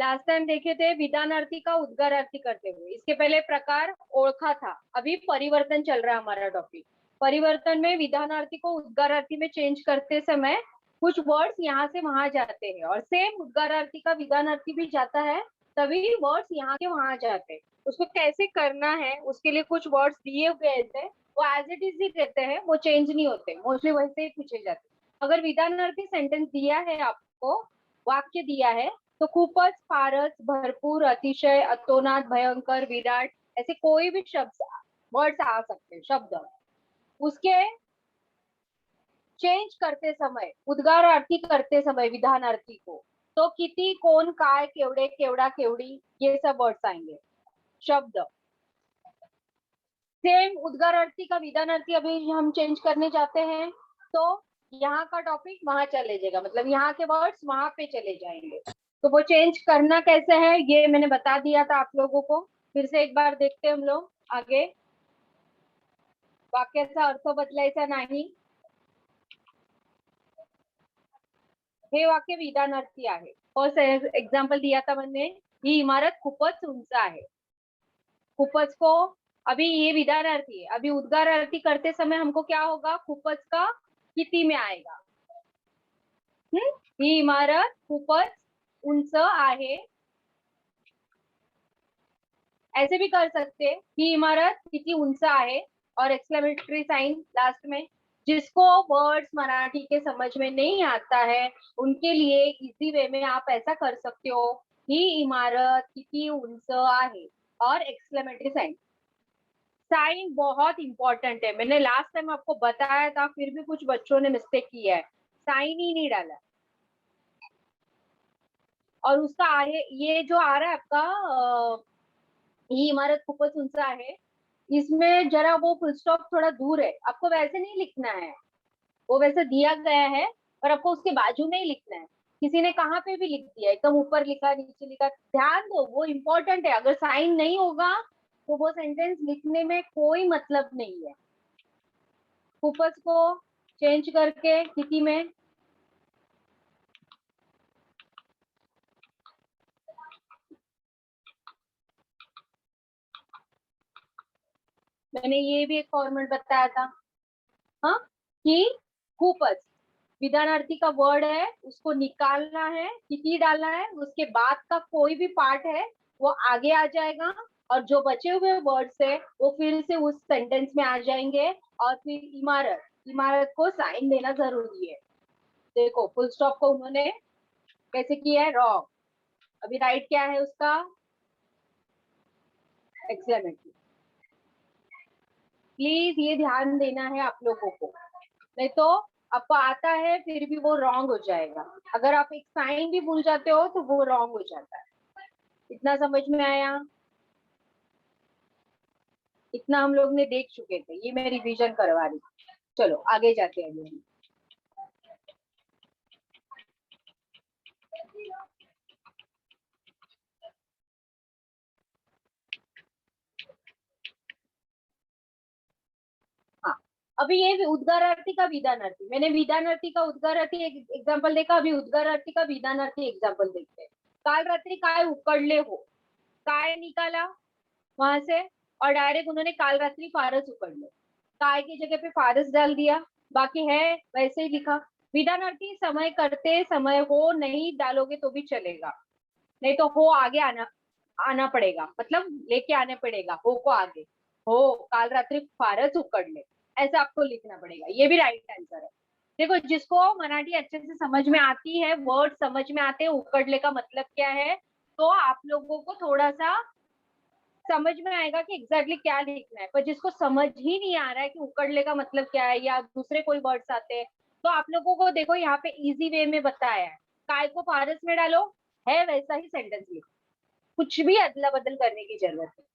Last time देखे थे विधानार्थी का उद्गारार्थी करते हुए। इसके पहले प्रकार ओळखा था। अभी परिवर्तन चल रहा है हमारा टॉपिक। परिवर्तन में विधानार्थी को उद्गारार्थी में चेंज करते समय कुछ वर्ड्स यहाँ से वहां जाते हैं और सेम उद्गारार्थी का विधानार्थी भी जाता है, तभी वर्ड्स यहाँ के वहां जाते हैं। उसको कैसे करना है उसके लिए कुछ वर्ड्स दिए हुए थे, वो एज इट इज ही रहते हैं, वो चेंज नहीं होते, मोस्टली वैसे ही पूछे जाते। अगर विधानार्थी सेंटेंस दिया है आपको, वाक्य दिया है, तो खूपच, फारच, भरपूर, अतिशय, अतोनात, भयंकर, विराट, ऐसे कोई भी शब्द वर्ड्स आ सकते हैं, शब्द। उसके चेंज करते समय, उद्गारार्थी करते समय विधानार्थी को, तो किती, कोण, काय, केवढे, केवढा, केवढी, ये सब वर्ड्स आएंगे, शब्द। सेम उद्गारार्थी का विधानार्थी अभी हम चेंज करने जाते हैं, तो यहाँ का टॉपिक वहां चले जाएगा, मतलब यहाँ के वर्ड्स वहां पे चले जाएंगे। तो वो चेंज करना कैसे है ये मैंने बता दिया था आप लोगों को। फिर से एक बार देखते हैं हम लोग आगे। वाक्याचा अर्थ बदलायचा नाही, हे वाक्य विधानार्थी आहे। फर्स्ट एग्जाम्पल दिया था मैंने, ही इमारत खूपच उंच आहे। खूपच को अभी ये विधानार्थी है, अभी उद्गारार्थी करते समय हमको क्या होगा, खूपच का किती में आएगा। ही इमारत खूपच उंच आहे, ऐसे भी कर सकते हैं, ही इमारत किती उंच आहे और एक्सक्लेमेटरी साइन लास्ट में। जिसको वर्ड्स मराठी के समझ में नहीं आता है उनके लिए इजी वे में आप ऐसा कर सकते हो, ही इमारत किती उंच आहे और एक्सक्लेमेटरी साइन। साइन बहुत इंपॉर्टेंट है, मैंने लास्ट टाइम आपको बताया था, फिर भी कुछ बच्चों ने मिस्टेक किया है, साइन ही नहीं डाला। और उसका आहे, ये जो आ रहा है आपका ही इमारत खूपच उंच आहे, इसमें जरा वो फुल स्टॉप थोड़ा दूर है, आपको वैसे नहीं लिखना है, वो वैसे दिया गया है और आपको उसके बाजू में ही लिखना है। किसी ने कहाँ पे भी लिख दिया, एकदम ऊपर लिखा नीचे लिखा, ध्यान दो वो इम्पोर्टेंट है। अगर साइन नहीं होगा तो वो सेंटेंस लिखने में कोई मतलब नहीं है। खूपच को चेंज करके किती में, मैंने ये भी एक फॉर्मेट बताया था, हाँ, कि खूपच विधानार्थी का वर्ड है, उसको निकालना है, किती डालना है, उसके बाद का कोई भी पार्ट है वो आगे आ जाएगा और जो बचे हुए वर्ड्स है वो फिर से उस सेंटेंस में आ जाएंगे। और फिर इमारत, इमारत को साइन देना जरूरी है। देखो फुल स्टॉप को उन्होंने कैसे किया है, रॉन्ग। अभी राइट क्या है उसका, एक्सक्लेमेटरी। प्लीज ये ध्यान देना है आप लोगों को, नहीं तो आपको आता है फिर भी वो रॉन्ग हो जाएगा। अगर आप एक साइन भी भूल जाते हो तो वो रॉन्ग हो जाता है। इतना समझ में आया, इतना हम लोग ने देख चुके थे, ये मैं रिवीजन करवा रही हूँ। चलो आगे जाते हैं अभी। हाँ, अभी ये उद्गारार्थी का विधानार्थी, मैंने विधानार्थी का उद्गारार्थी एक एग्जाम्पल देखा, अभी उद्गारार्थी का विधानार्थी एग्जाम्पल देखते हैं। काल रात्रि काय उकडले हो, काय निकाला वहां से और डायरेक्ट उन्होंने काल रात्रि फारस उकड़ले, काय की जगह पे फारस डाल दिया, बाकी है वैसे ही लिखा। विधानार्थी समय करते समय हो नहीं डालोगे तो भी चलेगा, नहीं तो हो आगे आना आना पड़ेगा, मतलब लेके आने पड़ेगा हो को आगे। हो काल रात्रि फारच उकडले, ऐसा आपको लिखना पड़ेगा, ये भी राइट आंसर है। देखो जिसको मराठी अच्छे से समझ में आती है, वर्ड समझ में आते हैं उकडले का मतलब क्या है, तो आप लोगों को थोड़ा सा समझ में आएगा कि एग्जैक्टली क्या लिखना है। पर जिसको समझ ही नहीं आ रहा है कि उकड़ले का मतलब क्या है या दूसरे कोई वर्ड्स आते हैं, तो आप लोगों को देखो यहाँ पे इजी वे में बताया है, काय को फारस में डालो, है वैसा ही सेंटेंस लिखो, कुछ भी अदला बदल करने की जरूरत है।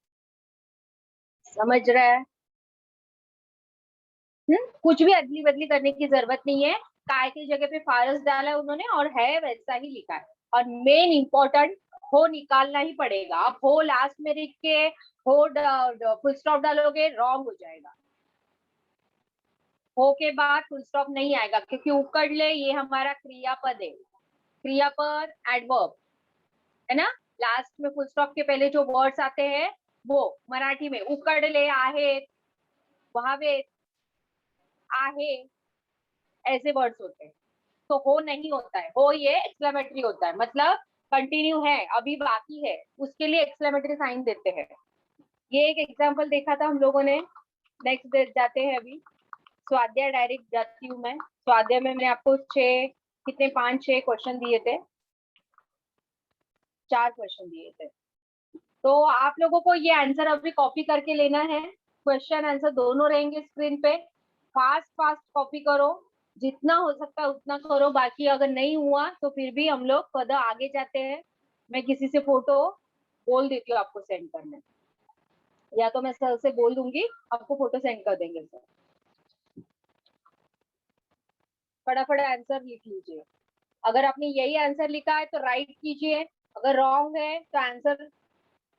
समझ रहा है? कुछ भी अदली बदली करने की जरूरत नहीं है। काय की जगह पे फारस डाला है उन्होंने और है वैसा ही लिखा है। और मेन इंपॉर्टेंट, हो निकालना ही पड़ेगा। आप हो लास्ट में लिख के हो फुल स्टॉप डालोगे रॉन्ग हो जाएगा। हो के बाद फुल स्टॉप नहीं आएगा क्योंकि उकड़ ले ये हमारा क्रियापद है, क्रियापद एडवर्ब। है ना। लास्ट में फुल स्टॉप के पहले जो वर्ड्स आते हैं वो मराठी में उकडले आहेत, व्हावेत, आहे, ऐसे वर्ड्स होते हैं। तो हो नहीं होता है, हो ये एक्सक्लेमेटरी होता है, मतलब कंटिन्यू है, अभी बाकी है, उसके लिए एक्सक्लेमेटरी साइन देते हैं। ये एक एग्जाम्पल देखा था हम लोगों ने। नेक्स्ट जाते हैं अभी स्वाध्याय, डायरेक्ट जाती हूँ मैं। स्वाध्याय में मैंने आपको 5-6 क्वेश्चन दिए थे, 4 क्वेश्चन दिए थे। तो आप लोगों को ये आंसर अभी कॉपी करके लेना है, क्वेश्चन आंसर दोनों रहेंगे स्क्रीन पे। फास्ट फास्ट कॉपी करो, जितना हो सकता है उतना करो, बाकी अगर नहीं हुआ तो फिर भी हम लोग कदम आगे जाते हैं। मैं किसी से फोटो बोल देती हूँ आपको सेंड करने, या तो मैं सर से बोल दूंगी, आपको फोटो सेंड कर देंगे सर। फटाफट आंसर लिख लीजिए। अगर आपने यही आंसर लिखा है तो राइट कीजिए, अगर रॉन्ग है तो आंसर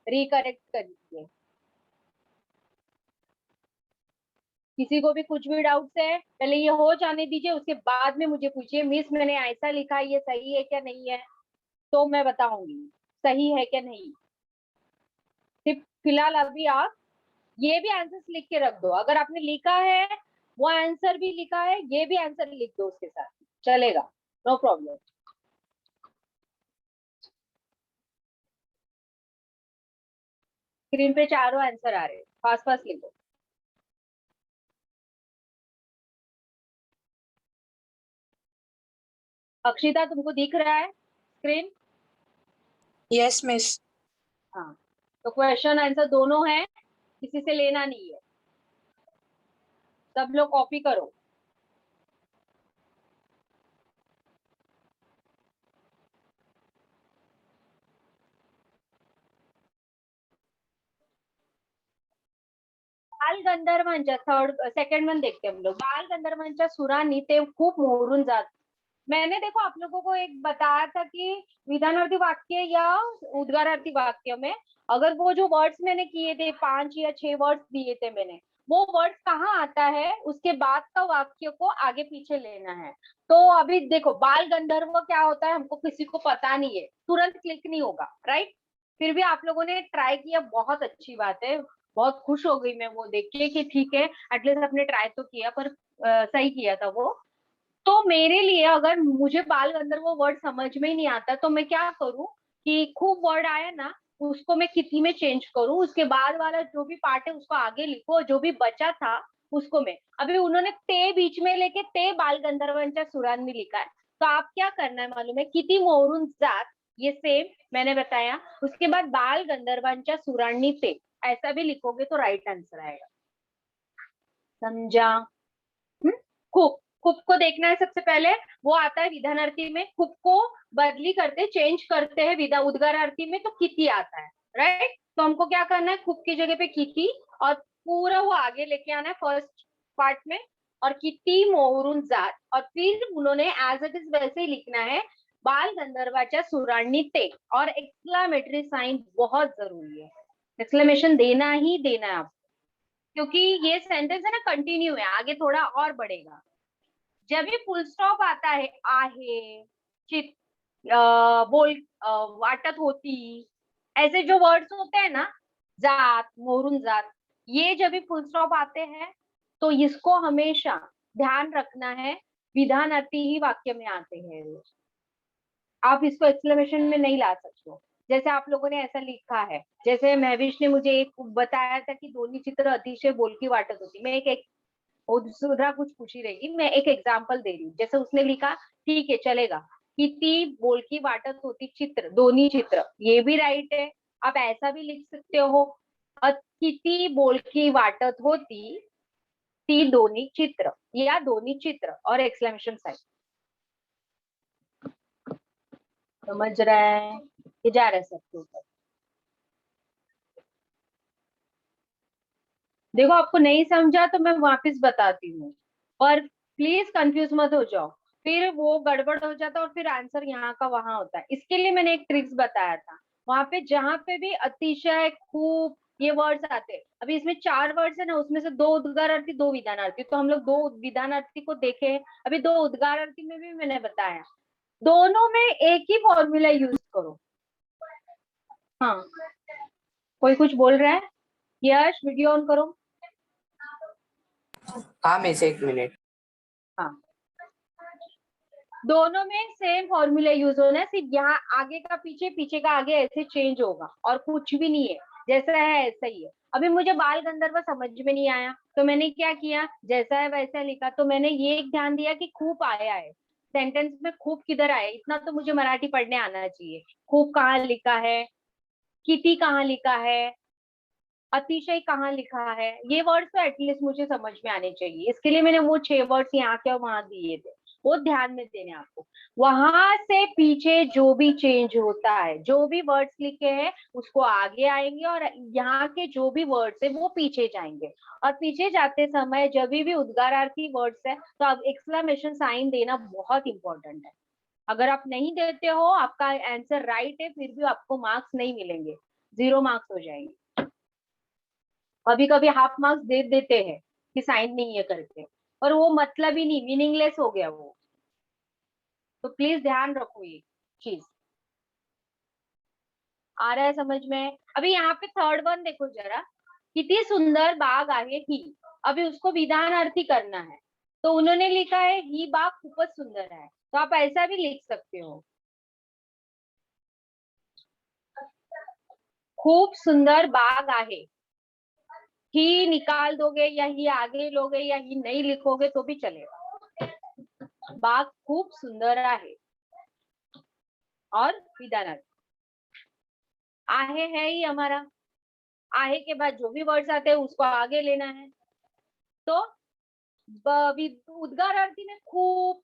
रिकरेक्ट कर दीजिए। किसी को भी कुछ भी डाउट्स है पहले ये हो जाने दीजिए, उसके बाद में मुझे पूछिए मिस मैंने ऐसा लिखा, ये सही है क्या नहीं है, तो मैं बताऊंगी सही है क्या नहीं। सिर्फ फिलहाल अभी आप ये भी आंसर लिख के रख दो, अगर आपने लिखा है वो आंसर भी लिखा है, ये भी आंसर लिख दो उसके साथ, चलेगा, नो प्रॉब्लम। स्क्रीन पे चारों आंसर आ रहे हैं, फास्ट फास्ट लिखो। अक्षिता तुमको दिख रहा है स्क्रीन? Yes miss. हाँ, तो क्वेश्चन आंसर दोनों है, किसी से लेना नहीं है, सब लोग कॉपी करो। बाल गंधर्वांच्या सेकंड वन देखते हम लोग। बाल गंधर्वांच्या सुरांनी ते खूप मोहरून जात। मैंने देखो आप लोगों को एक बताया था कि विधानार्थी वाक्य या उद्गारार्थी वाक्य में अगर वो जो वर्ड्स मैंने किए थे 5 या 6 वर्ड्स दिए थे मैंने, वो वर्ड्स कहाँ आता है उसके बाद का वाक्य को आगे पीछे लेना है। तो अभी देखो बाल गंधर्व क्या होता है हमको किसी को पता नहीं है, तुरंत क्लिक नहीं होगा, राइट। फिर भी आप लोगों ने ट्राई किया, बहुत अच्छी बात है, बहुत खुश हो गई मैं वो देख के कि ठीक है एटलीस्ट आपने ट्राई तो किया, पर सही किया था वो। तो मेरे लिए अगर मुझे बाल गंधर्व वो वर्ड समझ में ही नहीं आता तो मैं क्या करूं कि खूब वर्ड आया ना उसको मैं किति में चेंज करूं, उसके बाद वाला जो भी पार्ट है उसको आगे लिखो, जो भी बचा था उसको मैं अभी उन्होंने ते बीच में लेके ते बाल गंधर्वांच्या सुरांनी लिखा है, तो आप क्या करना है मालूम है, किती मोहरून जात, ये सेम मैंने बताया, उसके बाद बाल गंधर्वांच्या सुरांनी ते ऐसा भी लिखोगे तो राइट आंसर आएगा। समझा? खूब खूब को देखना है सबसे पहले, वो आता है विधानार्थी में, खूब को बदली करते चेंज करते हैं विधा उद्गारार्थी में तो किति आता है, राइट। तो हमको क्या करना है, खूब की जगह पे किति और पूरा वो आगे लेके आना है फर्स्ट पार्ट में, और किति मोहरून जात, और फिर उन्होंने एज इट इज वैसे ही लिखना है बाल गंधर्वाच्या सुरांनी ते, और एक्सक्लामेटरी साइन बहुत जरूरी है, एक्सक्लेमेशन देना ही देना है आपको, क्योंकि ये सेंटेंस है ना कंटिन्यू है, आगे थोड़ा और बढ़ेगा। जब भी फुल स्टॉप आता है आहे, चित, बोल, वाटत होती, ऐसे जो वर्ड्स होते हैं ना, जात, मोरून जात, ये जब भी फुल स्टॉप आते हैं तो इसको हमेशा ध्यान रखना है, विधानार्थी ही वाक्य में आते हैं, आप इसको एक्सक्लेमेशन में नहीं ला सकते हो। जैसे आप लोगों ने ऐसा लिखा है, जैसे महविश ने मुझे एक बताया था कि दोन्ही चित्र अतिशय बोलकी वाटत होती, मैं एक सुधा कुछ पूछी रहेगी, मैं एक एग्जांपल दे रही हूँ, जैसे उसने लिखा ठीक है चलेगा, किती बोलकी वाटत होती चित्र, दोन्ही चित्र, ये भी राइट है, आप ऐसा भी लिख सकते हो, किती बोलकी वाटत होती ती दोन्ही चित्र, या दोन्ही चित्र और एक्सक्लेमेशन साइन। समझ रहा है कि जा रहा है सबके ऊपर? देखो आपको नहीं समझा तो मैं वापस बताती हूँ, पर प्लीज कंफ्यूज मत हो जाओ, फिर वो गड़बड़ हो जाता है और फिर आंसर यहाँ का वहां होता है। इसके लिए मैंने एक ट्रिक्स बताया था, वहां पे जहां पे भी अतिशय, खूब, ये वर्ड्स आते हैं, अभी इसमें 4 वर्ड्स है ना, उसमें से 2 उद्गारार्थी 2 विधानार्थी, तो हम लोग 2 विधानार्थी को देखे, अभी 2 उद्गारार्थी में भी मैंने बताया, दोनों में एक ही फॉर्मूला यूज करो, हाँ, कोई कुछ बोल रहा है? यश, वीडियो ऑन करो। हाँ मिस, एक मिनट। हाँ, दोनों में सेम फॉर्मूला यूज होना है, सिर्फ यहाँ आगे का पीछे, पीछे का आगे, ऐसे चेंज होगा और कुछ भी नहीं है, जैसा है ऐसा ही है। अभी मुझे बाल गंधर्व समझ में नहीं आया, तो मैंने क्या किया, जैसा है वैसा लिखा। तो मैंने ये एक ध्यान दिया कि खूब आया है सेंटेंस में, खूब किधर आया, इतना तो मुझे मराठी पढ़ने आना चाहिए। खूब कहाँ लिखा है, किती कहाँ लिखा है, अतिशय कहाँ लिखा है, ये वर्ड्स तो एटलीस्ट मुझे समझ में आने चाहिए। इसके लिए मैंने वो 6 वर्ड्स यहाँ के और वहां दिए थे, वो ध्यान में देने आपको। वहां से पीछे जो भी चेंज होता है, जो भी वर्ड्स लिखे हैं उसको आगे आएंगे, और यहाँ के जो भी वर्ड्स है वो पीछे जाएंगे। और पीछे जाते समय जब भी उद्गारार्थी वर्ड्स है तो अब एक्सक्लेमेशन साइन देना बहुत इंपॉर्टेंट है। अगर आप नहीं देते हो, आपका आंसर राइट है, फिर भी आपको मार्क्स नहीं मिलेंगे, 0 मार्क्स हो जाएंगे। कभी कभी हाफ मार्क्स दे देते हैं कि साइन नहीं है करके, पर वो मतलब ही नहीं, मीनिंगलेस हो गया वो। तो प्लीज ध्यान रखो ये चीज। आ रहा है समझ में? अभी यहाँ पे थर्ड वन देखो जरा, कितनी सुंदर बाग आहे ही। अभी उसको विधानार्थी करना है, तो उन्होंने लिखा है ही बाग खूबच सुंदर है, तो आप ऐसा भी लिख सकते हो, खूब सुंदर बाग आहे। ही निकाल दोगे या ही आगे लोगे या ही नहीं लिखोगे तो भी चलेगा। बाग खूब सुंदर आहे और विधानार्थी। आहे है ही हमारा, आहे के बाद जो भी वर्ड्स आते हैं उसको आगे लेना है। तो उद्गारार्थी में खूब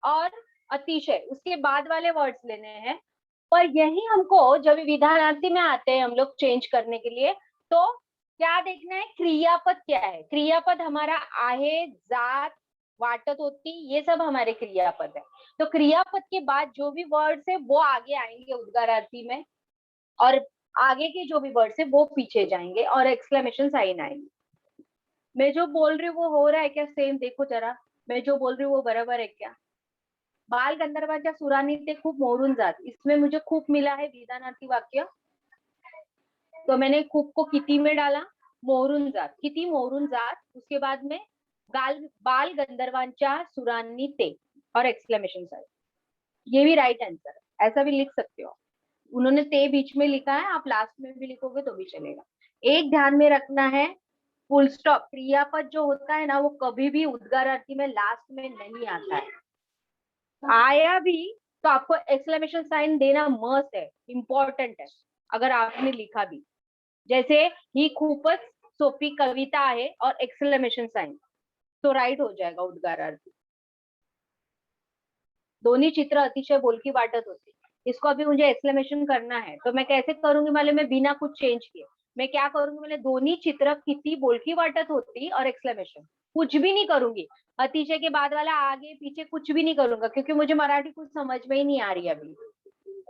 और अतिशय, उसके बाद वाले वर्ड्स लेने हैं। पर यही हमको जब विधानार्थी में आते हैं हम लोग चेंज करने के लिए, तो क्या देखना है, क्रियापद क्या है। क्रियापद हमारा आहे, जात, वाटत होती, ये सब हमारे क्रियापद है। तो क्रियापद के बाद जो भी वर्ड्स है वो आगे आएंगे उद्गारार्थी में, और आगे के जो भी वर्ड्स है वो पीछे जाएंगे और एक्सक्लेमेशन साइन आएंगे। मैं जो बोल रही हूँ वो हो रहा है क्या सेम? देखो जरा, मैं जो बोल रही हूँ वो बराबर है क्या? बाल गंधर्वाच्या सुरानी ते खूप मोरून जात, इसमें मुझे खूप मिला है विधानार्थी वाक्य, तो मैंने खूप को किती में डाला, मोरून जात, किती मोरून जात, उसके बाद में बाल गंधर्वांच्या सुरांनी ते और एक्सक्लेमेशन साइन। ये भी राइट आंसर है, ऐसा भी लिख सकते हो। उन्होंने ते बीच में लिखा है, आप लास्ट में भी लिखोगे तो भी चलेगा। एक ध्यान में रखना है, फुल स्टॉप क्रियापद जो होता है ना वो कभी भी उद्गारार्थी में लास्ट में नहीं आता है। आया भी तो आपको एक्सक्लेमेशन साइन देना मस्ट है, इंपॉर्टेंट है। अगर आपने लिखा भी, जैसे ही खूपच सोपी कविता है और एक्सक्लेमेशन साइन, तो राइट हो जाएगा उद्गारार्थी। दोन्ही चित्र अतिशय बोलकी वाटत होती, इसको अभी मुझे एक्सक्लेमेशन करना है, तो मैं कैसे करूंगी मालूम है? बिना कुछ चेंज किए मैं क्या करूंगी, मैंने दोन्ही चित्र किती बोलकी वाटत होती और एक्सक्लेमेशन, कुछ भी नहीं करूंगी। अतिशय के बाद वाला आगे पीछे कुछ भी नहीं करूंगा, क्योंकि मुझे मराठी कुछ समझ में ही नहीं आ रही अभी।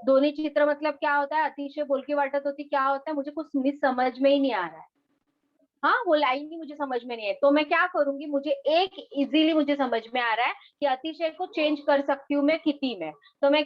दोन्ही चित्र मतलब क्या होता है, अतिशय बोलकी वाटत होती क्या होता है, मुझे कुछ मिस समझ में ही नहीं आ रहा है। हाँ, वो लाइन ही मुझे समझ में नहीं है, तो मैं क्या करूंगी, मुझे एक इजीली मुझे समझ में आ रहा है कि अतिशय को चेंज कर सकती हूँ मैं किती में, तो मैं